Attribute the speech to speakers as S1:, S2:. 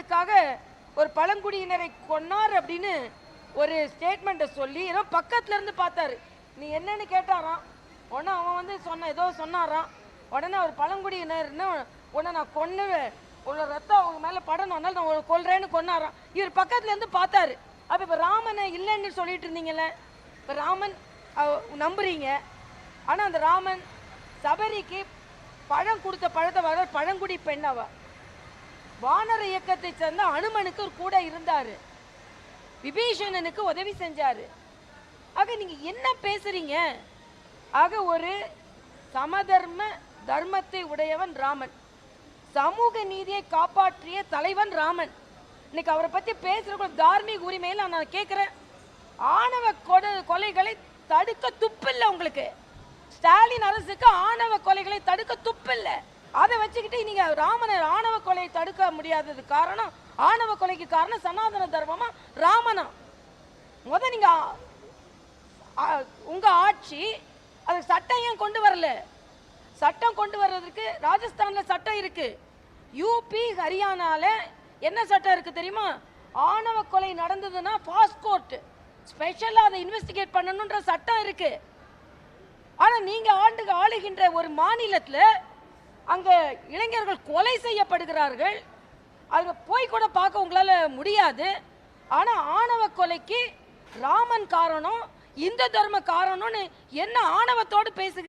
S1: ராமனுக்காக ஒரு பழங்குடியினரை கொன்னார் அப்படின்னு ஒரு ஸ்டேட்மெண்ட்டை சொல்லி ஏதோ பக்கத்துல இருந்து பார்த்தாரு. நீ என்னன்னு கேட்டாராம். உடனே அவன் வந்து ஏதோ சொன்னாராம். உடனே அவர் பழங்குடியினர்னு உடனே நான் கொன்னுவேன், உன்னோட ரத்தம் அவங்க மேலே படணும், நான் உங்களை கொல்றேன்னு கொன்னாராம். இவர் பக்கத்துல இருந்து பார்த்தாரு. அப்போ இப்போ ராமனை இல்லைன்னு சொல்லிட்டு இருந்தீங்கல்ல, இப்போ ராமன் நம்புறீங்க. ஆனால் அந்த ராமன் சபரிக்கு பழம் கொடுத்த பழத்தை வர பழங்குடி பெண் அவ. வானர இயக்கத்தை சேர்ந்த அனுமனுக்கு ஒரு கூட இருந்தாரு, விபீஷணனுக்கு உதவி செஞ்சாரு. ஆக நீங்க என்ன பேசுறீங்க? ஆக ஒரு சமதர்ம தர்மத்தை உடையவன் ராமன், சமூக நீதியை காப்பாற்றிய தலைவன் ராமன். இன்னைக்கு அவரை பத்தி பேசுற தார்மீக உரிமையில நான் கேட்கிறேன், ஆணவ கொலைகளை தடுக்க துப்பில்லை உங்களுக்கு. ஸ்டாலின் அரசுக்கு ஆணவ கொலைகளை தடுக்க துப்பில்லை. அதை வச்சுக்கிட்டு நீங்க ராமனை ஆணவ கொலையை தடுக்க முடியாதது காரணம், ஆணவ கொலைக்கு காரணம் சனாதன தர்மமா ராமனா? நீங்க உங்க ஆட்சி அது சட்டம் ஏன் கொண்டு வரல? சட்டம் கொண்டு வர்றதுக்கு ராஜஸ்தான்ல சட்டம் இருக்கு, யூபி ஹரியானால என்ன சட்டம் இருக்கு தெரியுமா? ஆணவ கொலை நடந்ததுன்னா ஃபாஸ்ட் கோர்ட் ஸ்பெஷலா அதை இன்வெஸ்டிகேட் பண்ணணும்ன்ற சட்டம் இருக்கு. ஆனா நீங்க ஆளுகின்ற ஒரு மாநிலத்துல அங்க இளைஞர்கள் கொலை செய்யப்படுகிறார்கள், அங்க போய் கூட பார்க்க உங்களால முடியாது. ஆனா ஆணவ கொலைக்கு ராமன் காரணம், இந்து தர்ம காரணம்னு என்ன ஆணவத்தோடு பேசுகிறீங்க?